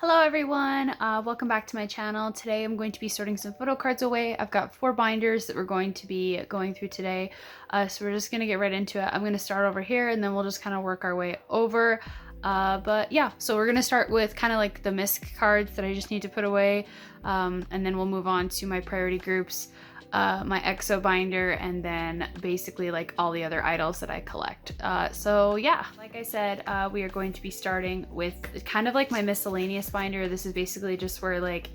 Hello everyone, welcome back to my channel. Today I'm going to be sorting some photo cards away. I've got 4 binders that we're going to be going through today, so we're just going to get right into it. I'm going to start over here and then we'll just kind of work our way over. But yeah, so we're going to start with kind of like the misc cards that I just need to put away, and then we'll move on to my priority groups, my EXO binder, and then basically like all the other idols that I collect. So yeah, like I said, we are going to be starting with kind of like my miscellaneous binder. This is basically just where like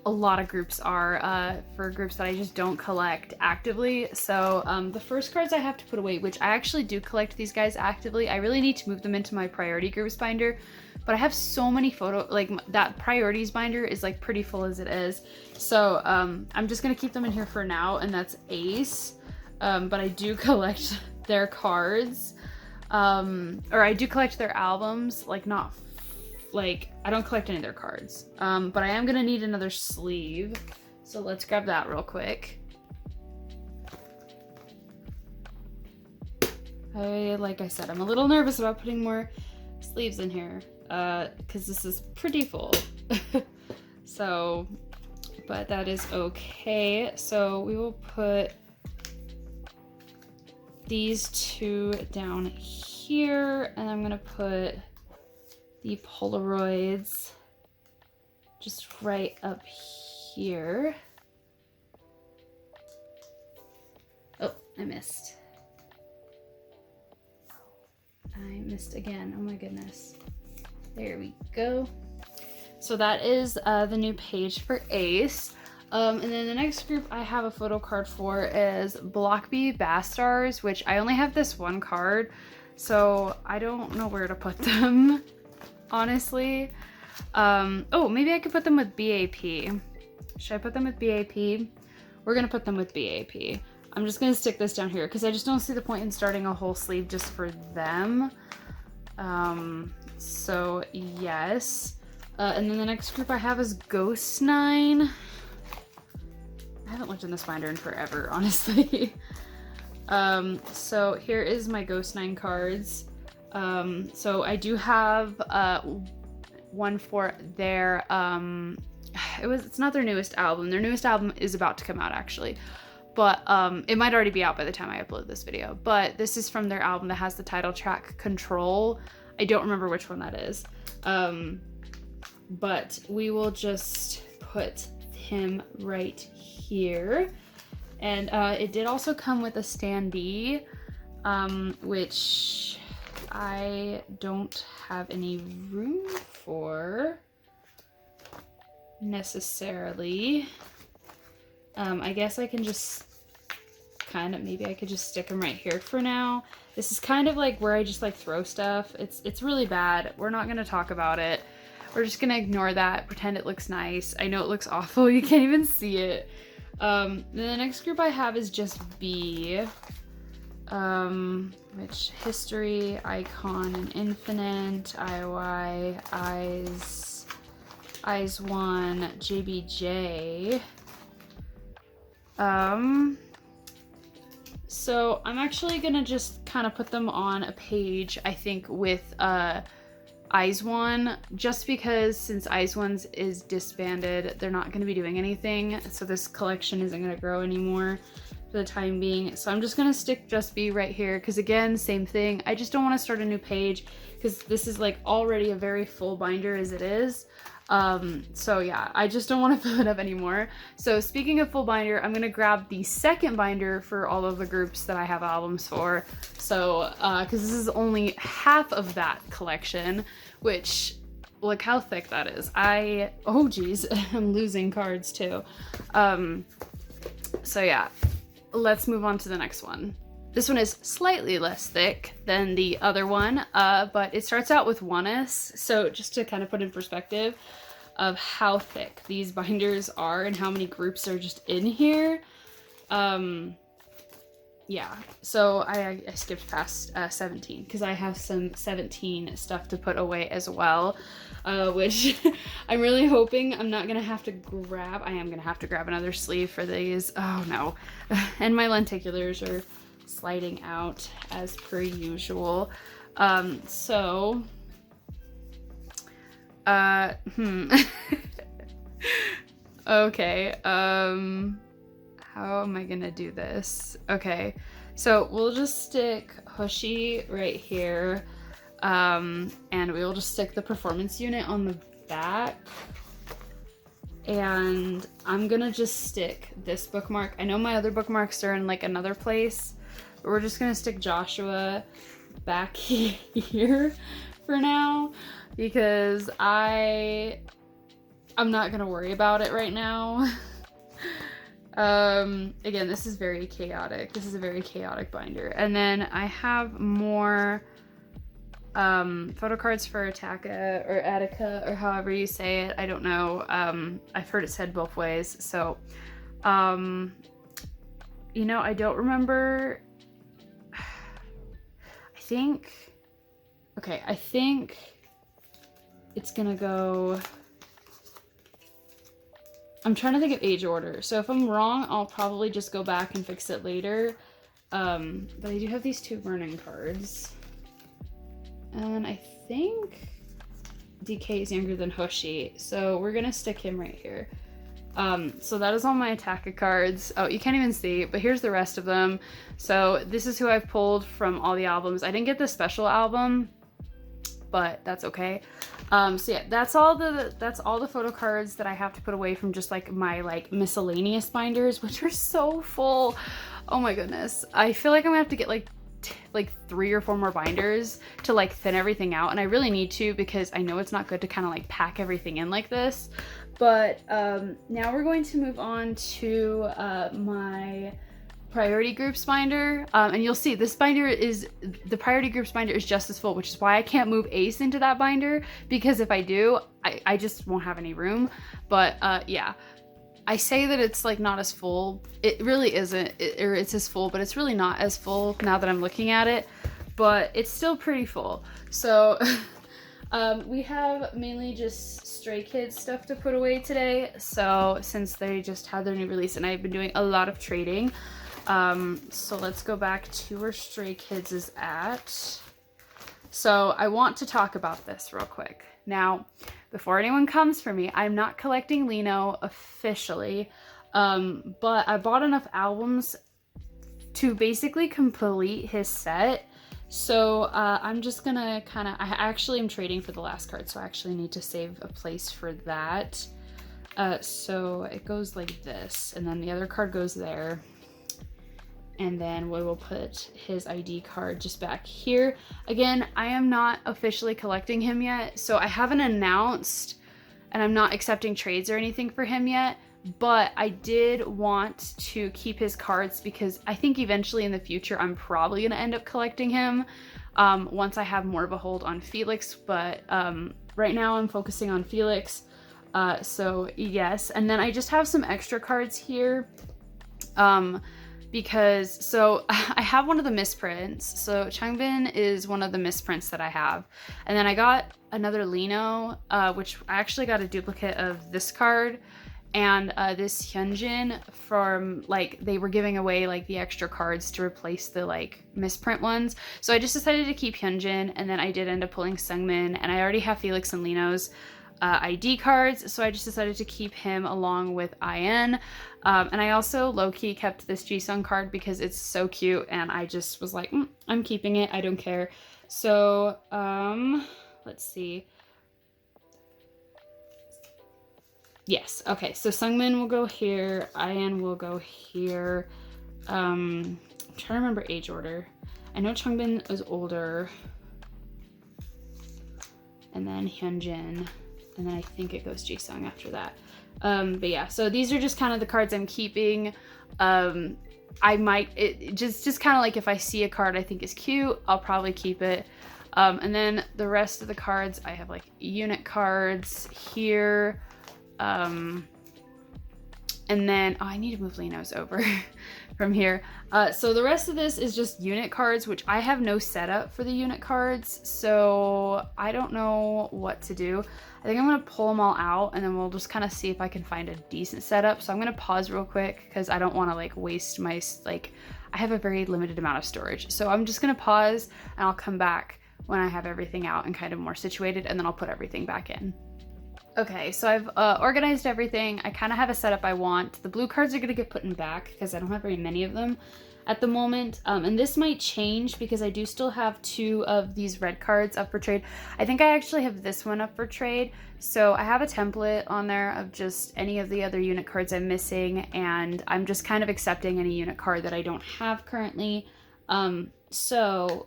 a lot of groups are, for groups that I just don't collect actively. So the first cards I have to put away, which I actually do collect these guys actively, I really need to move them into my priority groups binder, but I have so many that priorities binder is like pretty full as it is. So I'm just gonna keep them in here for now, and that's a.c.e, but I do collect their cards, or I do collect their albums, like not like I don't collect any of their cards, but I am gonna need another sleeve, so let's grab that real quick. Like I said, I'm a little nervous about putting more sleeves in here because this is pretty full. So, but that is okay. So we will put these 2 down here, and I'm gonna put the Polaroids just right up here. Oh, I missed. I missed again. Oh my goodness. There we go. So that is the new page for a.c.e. And then the next group I have a photo card for is Blockby Bastars, which I only have this one card, so I don't know where to put them, honestly. Oh, maybe I could put them with BAP. Should I put them with BAP? We're gonna put them with BAP. I'm just gonna stick this down here because I just don't see the point in starting a whole sleeve just for them. So yes. And then the next group I have is Ghost 9. I haven't looked in this binder in forever, honestly. So here is my Ghost 9 cards. So I do have one for their it's not their newest album. Their newest album is about to come out actually, but it might already be out by the time I upload this video. But this is from their album that has the title track Control. I don't remember which one that is. But we will just put him right here. And it did also come with a standee, which I don't have any room for necessarily. I guess I can just maybe I could just stick them right here for now. This is kind of like where I just like throw stuff. It's really bad. We're not gonna talk about it. We're just gonna ignore that, pretend it looks nice. I know it looks awful, you can't even see it. Then the next group I have is just B, which History, Icon, and Infinite, IOI, Eyes 1, JBJ. So I'm actually gonna just kind of put them on a page, I think, with Eyes 1, just because since Eyes 1 is disbanded, they're not going to be doing anything, so this collection isn't going to grow anymore for the time being. So I'm just going to stick Just Be right here, because again, same thing. I just don't want to start a new page, because this is like already a very full binder as it is. So yeah, I just don't want to fill it up anymore. So speaking of full binder, I'm gonna grab the second binder for all of the groups that I have albums for. So, because this is only half of that collection, which, look how thick that is. Oh geez, I'm losing cards too. So yeah, let's move on to the next one. This one is slightly less thick than the other one, but it starts out with 1s. So just to kind of put in perspective of how thick these binders are and how many groups are just in here. Yeah, so I skipped past 17 because I have some 17 stuff to put away as well, which I'm really hoping I'm not gonna have to grab. I am gonna have to grab another sleeve for these. Oh no. And my lenticulars are sliding out as per usual. So Hmm. Okay, how am I gonna do this? Okay, so we'll just stick Hushy right here, and we'll just stick the performance unit on the back. And I'm gonna just stick this bookmark. I know my other bookmarks are in like another place, but we're just gonna stick Joshua back here for now because I'm not gonna worry about it right now. Again, this is very chaotic. This is a very chaotic binder. And then I have more Photocards for Attica or Attica or however you say it. I don't know. I've heard it said both ways. So, you know, I don't remember. I think it's gonna go. I'm trying to think of age order. So if I'm wrong, I'll probably just go back and fix it later. But I do have these 2 burning cards. And I think DK is younger than Hoshi, so we're gonna stick him right here. So that is all my Ataka cards. Oh, you can't even see, but here's the rest of them. So this is who I've pulled from all the albums. I didn't get the special album, but that's okay. So yeah, that's all the photo cards that I have to put away from just like my like miscellaneous binders, which are so full. Oh my goodness. I feel like I'm gonna have to get like 3 or 4 more binders to like thin everything out, and I really need to because I know it's not good to kind of like pack everything in like this. But now we're going to move on to my priority groups binder, and you'll see this binder is the priority groups binder is just as full, which is why I can't move Ace into that binder, because if I do, I just won't have any room. But yeah, I say that it's like not as full. It really isn't, or it's as full, but it's really not as full now that I'm looking at it, but it's still pretty full. So we have mainly just Stray Kids stuff to put away today. So since they just had their new release and I've been doing a lot of trading, so let's go back to where Stray Kids is at. So I want to talk about this real quick. Now, before anyone comes for me, I'm not collecting Lino officially, but I bought enough albums to basically complete his set. So I'm just gonna I actually am trading for the last card, so I actually need to save a place for that. So it goes like this, and then the other card goes there. And then we will put his ID card just back here. Again, I am not officially collecting him yet, so I haven't announced, and I'm not accepting trades or anything for him yet, but I did want to keep his cards because I think eventually in the future I'm probably going to end up collecting him once I have more of a hold on Felix, but right now I'm focusing on Felix. So yes, and then I just have some extra cards here. Because, so I have one of the misprints. So Changbin is one of the misprints that I have. And then I got another Lino, which I actually got a duplicate of this card and this Hyunjin from, like, they were giving away like the extra cards to replace the like misprint ones. So I just decided to keep Hyunjin, and then I did end up pulling Sungmin, and I already have Felix and Lino's ID cards, so I just decided to keep him along with IN. And I also low-key kept this Jisung card because it's so cute, and I just was like, I'm keeping it, I don't care. So, let's see. Yes, okay, so Sungmin will go here, IN will go here. I'm trying to remember age order. I know Changbin is older. And then Hyunjin. And then I think it goes Jisung after that. But yeah, so these are just kind of the cards I'm keeping. I might, just kind of like if I see a card I think is cute, I'll probably keep it. And then the rest of the cards, I have like unit cards here. And then, oh, I need to move Lino's over from here. So the rest of this is just unit cards, which I have no setup for the unit cards. So I don't know what to do. I think I'm gonna pull them all out and then we'll just kind of see if I can find a decent setup. So I'm gonna pause real quick because I don't want to like waste my, I have a very limited amount of storage. So I'm just gonna pause and I'll come back when I have everything out and kind of more situated, and then I'll put everything back in. Okay, so I've organized everything. I kind of have a setup I want. The blue cards are going to get put in back because I don't have very many of them at the moment. And this might change because I do still have 2 of these red cards up for trade. I think I actually have this one up for trade. So I have a template on there of just any of the other unit cards I'm missing, and I'm just kind of accepting any unit card that I don't have currently. So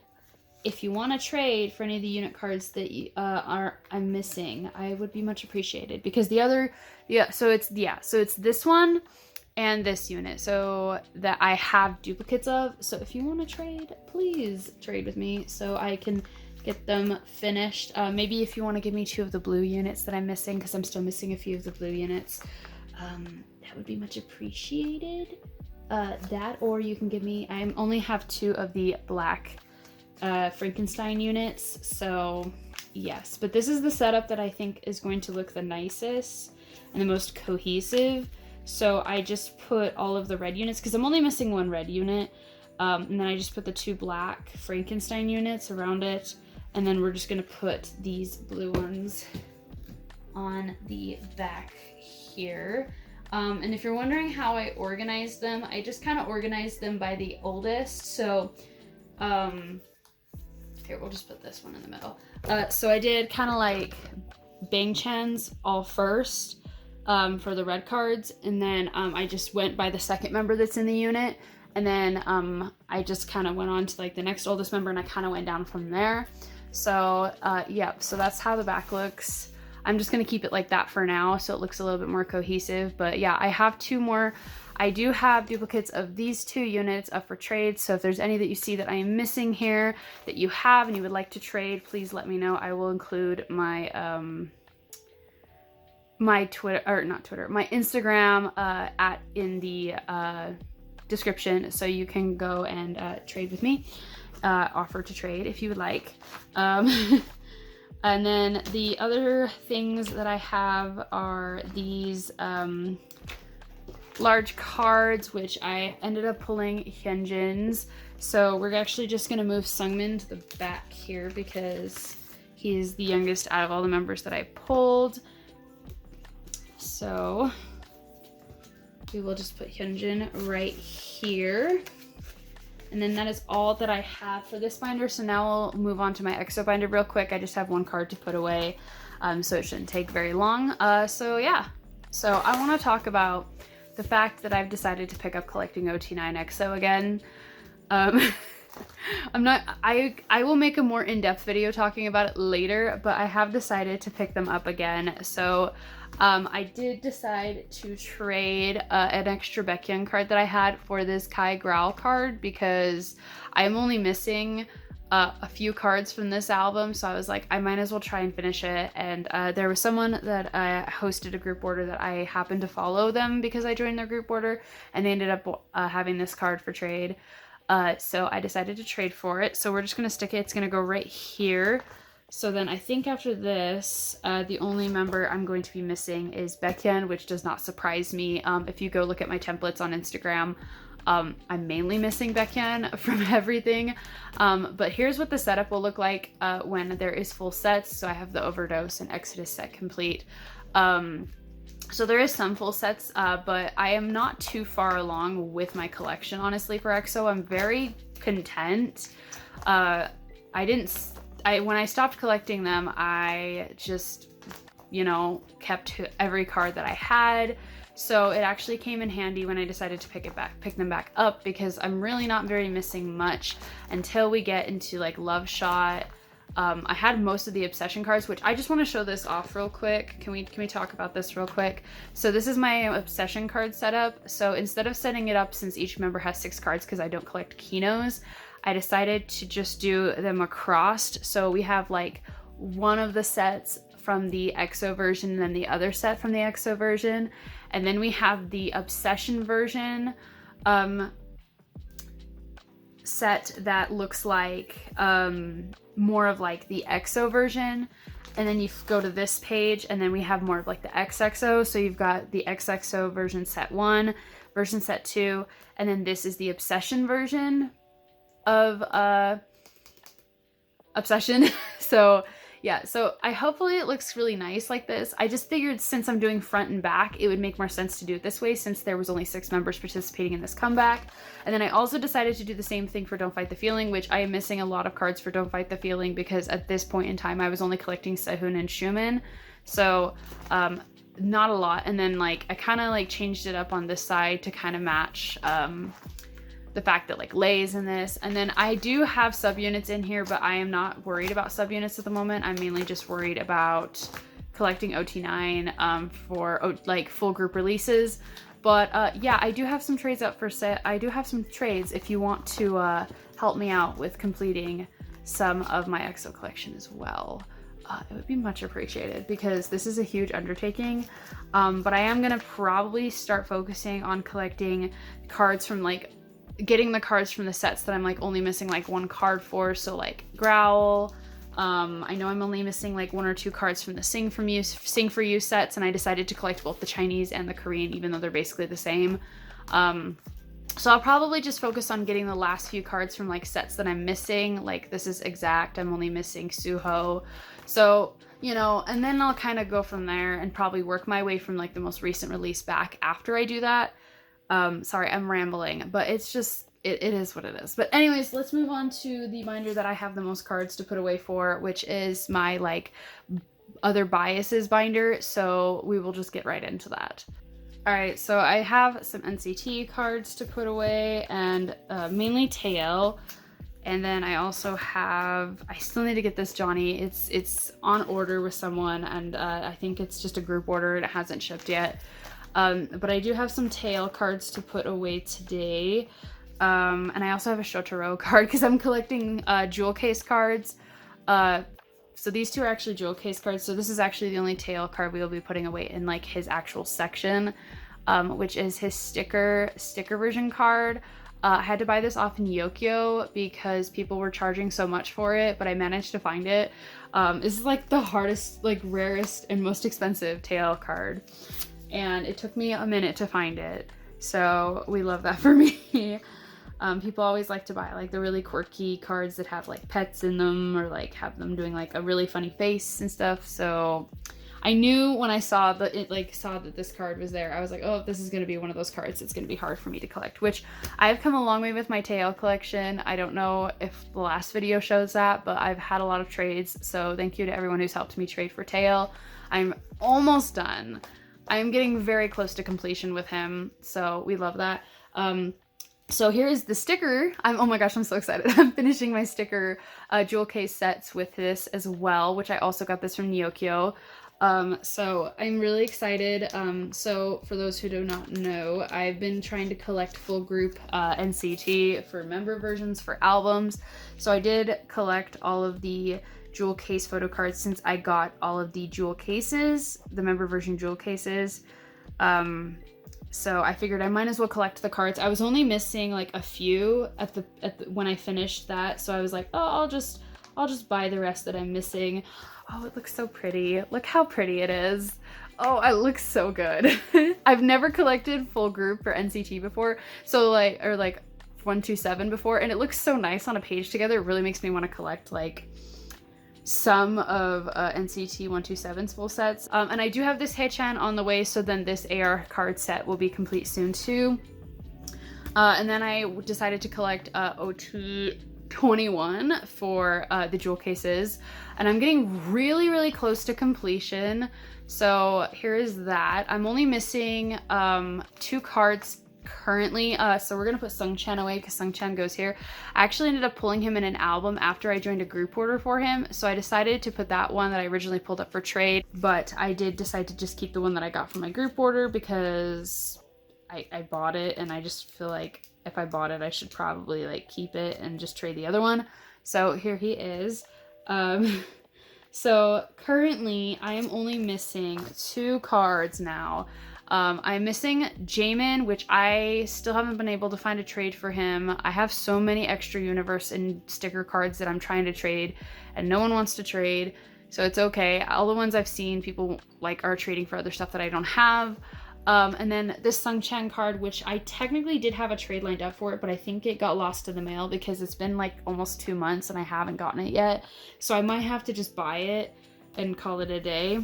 if you want to trade for any of the unit cards that I'm missing, I would be much appreciated, because the other, so it's this one and this unit, so that I have duplicates of. So if you want to trade, please trade with me so I can get them finished. Maybe if you want to give me 2 of the blue units that I'm missing, because I'm still missing a few of the blue units, that would be much appreciated. That, or you can give me, I only have 2 of the black Frankenstein units, so yes. But this is the setup that I think is going to look the nicest and the most cohesive. So I just put all of the red units, because I'm only missing 1 red unit, and then I just put the 2 black Frankenstein units around it, and then we're just going to put these blue ones on the back here. And if you're wondering how I organized them, I just kind of organized them by the oldest. So here, we'll just put this one in the middle. So I did kind of like Bang Chen's all first for the red cards, and then I just went by the second member that's in the unit, and then I just kind of went on to like the next oldest member, and I kind of went down from there. So yeah, so that's how the back looks. I'm just gonna keep it like that for now, so it looks a little bit more cohesive. But yeah, I have 2 more. I do have duplicates of these 2 units up for trade, so if there's any that you see that I am missing here that you have and you would like to trade, please let me know. I will include my my Twitter, or not Twitter, my Instagram in the description, so you can go and trade with me, offer to trade if you would like. And then the other things that I have are these large cards, which I ended up pulling Hyunjin's. So we're actually just going to move Sungmin to the back here because he's the youngest out of all the members that I pulled. So we will just put Hyunjin right here. And then that is all that I have for this binder. So now we'll move on to my EXO binder real quick. I just have 1 card to put away, so it shouldn't take very long. So yeah, so I want to talk about the fact that I've decided to pick up collecting OT9 EXO again. I will make a more in-depth video talking about it later, but I have decided to pick them up again. So I did decide to trade an extra Baekhyun card that I had for this Kai Growl card, because I'm only missing a few cards from this album, so I was like, I might as well try and finish it. And there was someone that hosted a group order that I happened to follow them because I joined their group order, and they ended up having this card for trade. So I decided to trade for it. So we're just gonna stick it. It's gonna go right here. So then I think after this, the only member I'm going to be missing is Baekhyun, which does not surprise me. If you go look at my templates on Instagram, I'm mainly missing Baekhyun from everything. But here's what the setup will look like when there is full sets. So I have the Overdose and Exodus set complete. So there is some full sets, but I am not too far along with my collection, honestly, for EXO. I'm very content. When I stopped collecting them, I just, you know, kept every card that I had. So it actually came in handy when I decided to pick them back up, because I'm really not very missing much until we get into like Love Shot. I had most of the Obsession cards, which I just want to show this off real quick. Can we talk about this real quick? So this is my Obsession card setup. So instead of setting it up, since each member has 6 cards because I don't collect Kinos, I decided to just do them across. So we have like one of the sets from the EXO version and then the other set from the EXO version. And then we have the Obsession version set that looks like more of like the EXO version. And then you go to this page and then we have more of like the XXO. So you've got the XXO version set 1, version set 2, and then this is the Obsession version of obsession. So yeah, so hopefully it looks really nice like this. I just figured since I'm doing front and back, it would make more sense to do it this way since there was only 6 members participating in this comeback. And then I also decided to do the same thing for Don't Fight the Feeling, which I am missing a lot of cards for Don't Fight the Feeling because at this point in time I was only collecting Sehun and Schumann. So not a lot. And then like I kind of like changed it up on this side to kind of match the fact that like Lay's in this. And then I do have subunits in here, but I am not worried about subunits at the moment. I'm mainly just worried about collecting OT9 for like full group releases. But yeah, I do have some trades up for set. I do have some trades if you want to help me out with completing some of my EXO collection as well. It would be much appreciated because this is a huge undertaking. But I am gonna probably start focusing on collecting cards from like getting the cards from the sets that I'm like only missing like 1 card for. So like Growl, I know I'm only missing like 1 or 2 cards from the Sing For You sets, and I decided to collect both the Chinese and the Korean even though they're basically the same. So I'll probably just focus on getting the last few cards from like sets that I'm missing. Like this is Exact, I'm only missing Suho. So, you know, and then I'll kind of go from there and probably work my way from like the most recent release back after I do that. Sorry, I'm rambling, but it's just, it is what it is. But anyways, let's move on to the binder that I have the most cards to put away for, which is my like other biases binder. So we will just get right into that. All right, so I have some NCT cards to put away and mainly Tail. And then I also have, I still need to get this Johnny. It's on order with someone, and I think it's just a group order and it hasn't shipped yet. But I do have some Tail cards to put away today. And I also have a Shotaro card because I'm collecting jewel case cards. So these 2 are actually jewel case cards. So this is actually the only Tail card we will be putting away in like his actual section, which is his sticker version card. I had to buy this off in Yokyo because people were charging so much for it, but I managed to find it. This is like the hardest, like rarest and most expensive Tail card. And it took me a minute to find it. So we love that for me. People always like to buy like the really quirky cards that have like pets in them or like have them doing like a really funny face and stuff. So I knew when I saw that this card was there, I was like, oh, this is going to be one of those cards that's going to be hard for me to collect, which I've come a long way with my Tail collection. I don't know if the last video shows that, but I've had a lot of trades. So thank you to everyone who's helped me trade for Tail. I'm almost done. I'm getting very close to completion with him, so we love that. So here is the sticker. Oh my gosh, I'm so excited. I'm finishing my sticker jewel case sets with this as well, which I also got this from Nyokyo. So I'm really excited. So for those who do not know, I've been trying to collect full group NCT for member versions for albums. So I did collect all of the jewel case photo cards since I got all of the jewel cases, the member version jewel cases. So I figured I might as well collect the cards. I was only missing like a few when I finished that, so I was like, oh, I'll just buy the rest that I'm missing. Oh, it looks so pretty. Look how pretty it is. Oh, it looks so good. I've never collected full group for NCT before, so like 127 before, and it looks so nice on a page together. It really makes me want to collect like some of NCT 127's full sets. And I do have this Haechan on the way, so then this AR card set will be complete soon too. And then I decided to collect OT21 for the jewel cases, and I'm getting really, really close to completion. So here is that. I'm only missing 2 cards currently, so we're gonna put Sungchan away because Sungchan goes here. I actually ended up pulling him in an album after I joined a group order for him, so I decided to put that one that I originally pulled up for trade, but I did decide to just keep the one that I got from my group order because I bought it, and I just feel like if I bought it I should probably like keep it and just trade the other one. So here he is. So currently I am only missing 2 cards now. I'm missing Jamin, which I still haven't been able to find a trade for him. I have so many extra universe and sticker cards that I'm trying to trade, and no one wants to trade, so it's okay. All the ones I've seen people like are trading for other stuff that I don't have. And then this Sungchan card, which I technically did have a trade lined up for it, but I think it got lost in the mail because it's been like almost 2 months and I haven't gotten it yet. So I might have to just buy it and call it a day.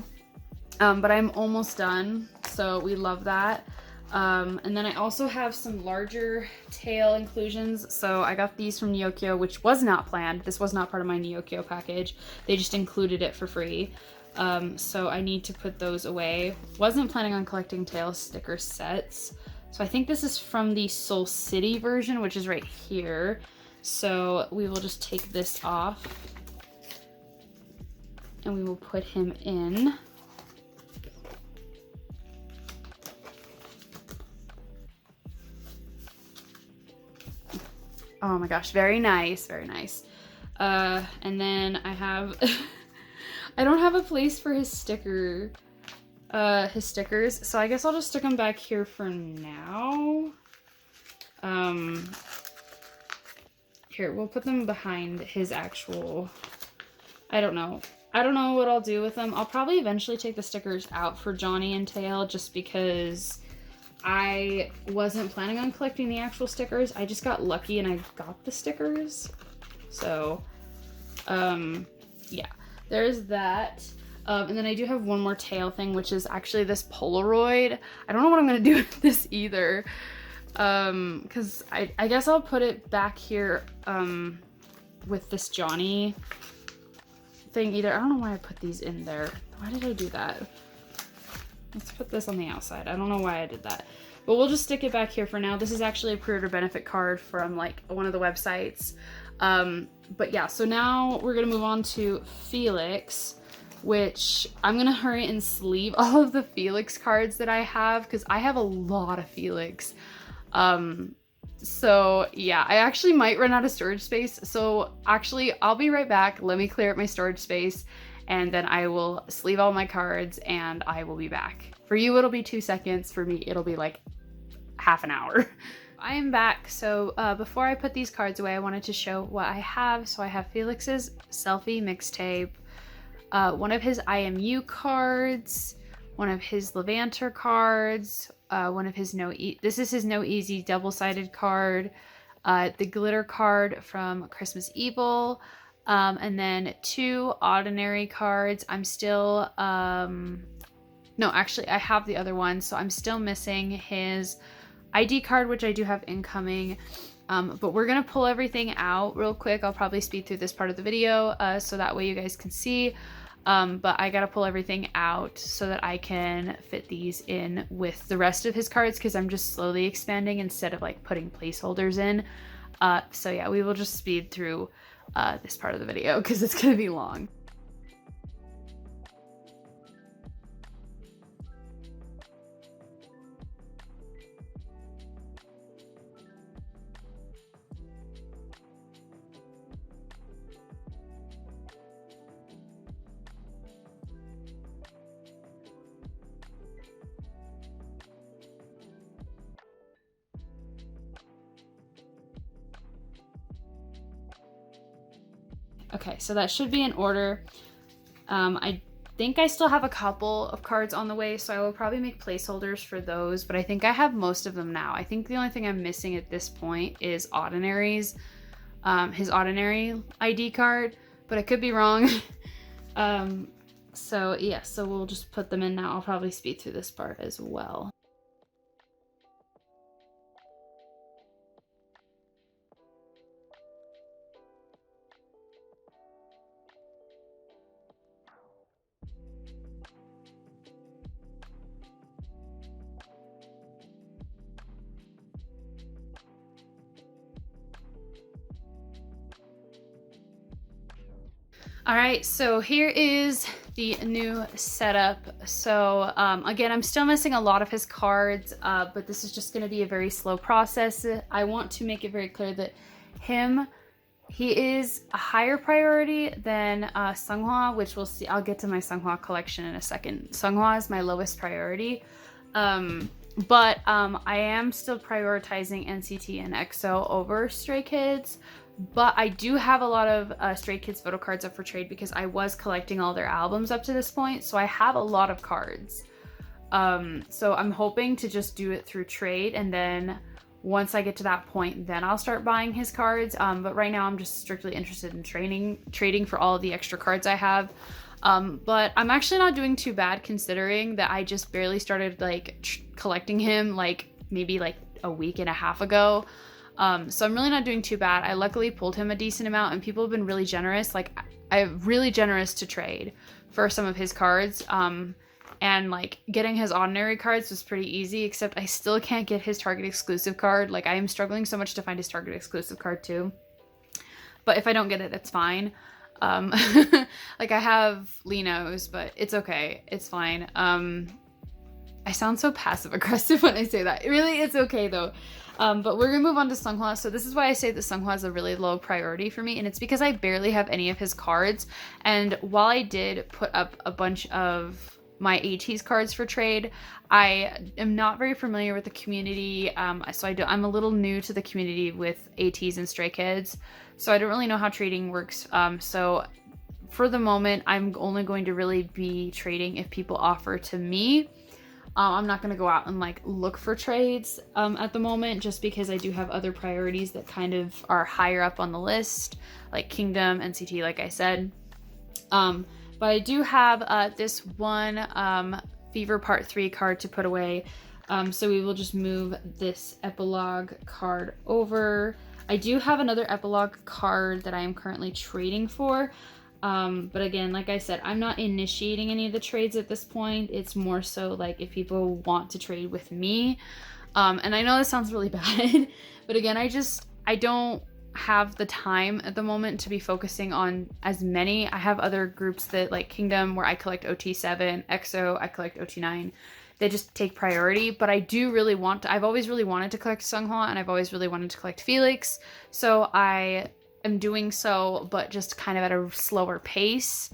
But I'm almost done, so we love that. And then I also have some larger tail inclusions. So I got these from Nyokyo, which was not planned. This was not part of my Nyokyo package. They just included it for free. So I need to put those away. Wasn't planning on collecting tail sticker sets. So I think this is from the Seoul City version, which is right here. So we will just take this off and we will put him in. Oh my gosh, very nice, very nice. And then I have, I don't have a place for his stickers, so I guess I'll just stick them back here for now. Here, we'll put them behind his actual, I don't know what I'll do with them. I'll probably eventually take the stickers out for Johnny and Tail just because I wasn't planning on collecting the actual stickers. I just got lucky and I got the stickers. So, yeah, there's that. And then I do have one more tail thing, which is actually this Polaroid. I don't know what I'm gonna do with this either. Cause I guess I'll put it back here, with this Johnny thing either. I don't know why I put these in there. Why did I do that? Let's put this on the outside. I don't know why I did that, but we'll just stick it back here for now. This is actually a pre-order benefit card from like one of the websites. But yeah, so now we're gonna move on to Felix, which I'm gonna hurry and sleeve all of the Felix cards that I have because I have a lot of Felix. So yeah, I actually might run out of storage space. So actually, I'll be right back. Let me clear up my storage space. And then I will sleeve all my cards and I will be back. For you, it'll be 2 seconds. For me, it'll be like half an hour. I am back. So before I put these cards away, I wanted to show what I have. So I have Felix's selfie mixtape, one of his IMU cards, one of his Levanter cards, one of his this is his No Easy double-sided card, the glitter card from Christmas Evil, and then 2 ordinary cards. I'm still, no, actually I have the other one, so I'm still missing his ID card, which I do have incoming. But we're gonna pull everything out real quick. I'll probably speed through this part of the video, so that way you guys can see. But I gotta pull everything out so that I can fit these in with the rest of his cards because I'm just slowly expanding instead of like putting placeholders in. So yeah, we will just speed through this part of the video because it's gonna be long. Okay, so that should be in order. I think I still have a couple of cards on the way, so I will probably make placeholders for those, but I think I have most of them now. I think the only thing I'm missing at this point is Ordinary's, his Ordinary ID card, but I could be wrong. So yeah, so we'll just put them in now. I'll probably speed through this part as well. All right, so here is the new setup. So again, I'm still missing a lot of his cards, but this is just going to be a very slow process. I want to make it very clear that he is a higher priority than Seonghwa, which we'll see. I'll get to my Seonghwa collection in a second. Seonghwa is my lowest priority, but I am still prioritizing NCT and EXO over Stray Kids. But I do have a lot of Stray Kids photo cards up for trade because I was collecting all their albums up to this point, so I have a lot of cards. So I'm hoping to just do it through trade, and then once I get to that point, then I'll start buying his cards. But right now I'm just strictly interested in trading for all of the extra cards I have. But I'm actually not doing too bad, considering that I just barely started like collecting him like maybe like a week and a half ago. So I'm really not doing too bad. I luckily pulled him a decent amount, and people have been really generous. Like I'm really generous to trade for some of his cards. And like getting his ordinary cards was pretty easy, except I still can't get his Target exclusive card. Like I am struggling so much to find his Target exclusive card too. But if I don't get it, it's fine. Like I have Lino's, but it's okay. It's fine. I sound so passive aggressive when I say that. Really, it's okay though. But we're gonna move on to Seonghwa. So this is why I say that Seonghwa is a really low priority for me, and it's because I barely have any of his cards. And while I did put up a bunch of my a.c.e cards for trade, I am not very familiar with the community. So I'm a little new to the community with a.c.es and Stray Kids, so I don't really know how trading works. So for the moment, I'm only going to really be trading if people offer to me. I'm not going to go out and like look for trades at the moment, just because I do have other priorities that kind of are higher up on the list, like Kingdom, NCT, like I said. But I do have this one Fever Part 3 card to put away. So we will just move this epilogue card over. I do have another epilogue card that I am currently trading for. But again, like I said, I'm not initiating any of the trades at this point. It's more so like if people want to trade with me. And I know this sounds really bad, but again, I don't have the time at the moment to be focusing on as many. I have other groups that like Kingdom, where I collect OT7, EXO, I collect OT9. They just take priority, but I do really want to, I've always really wanted to collect Seonghwa, and I've always really wanted to collect Felix. So I am doing so, but just kind of at a slower pace,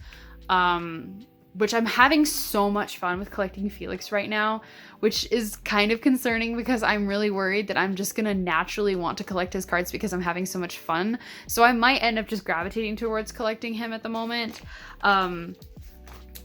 which I'm having so much fun with collecting Felix right now, which is kind of concerning because I'm really worried that I'm just gonna naturally want to collect his cards because I'm having so much fun. So I might end up just gravitating towards collecting him at the moment,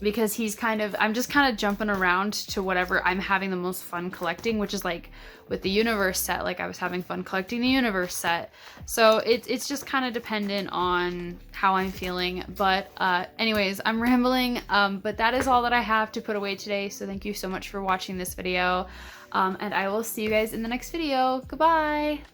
because he's I'm just kind of jumping around to whatever I'm having the most fun collecting, which is like with the Universe set, like I was having fun collecting the Universe set. So it's just kind of dependent on how I'm feeling. But anyways, I'm rambling, but that is all that I have to put away today. So thank you so much for watching this video, and I will see you guys in the next video. Goodbye!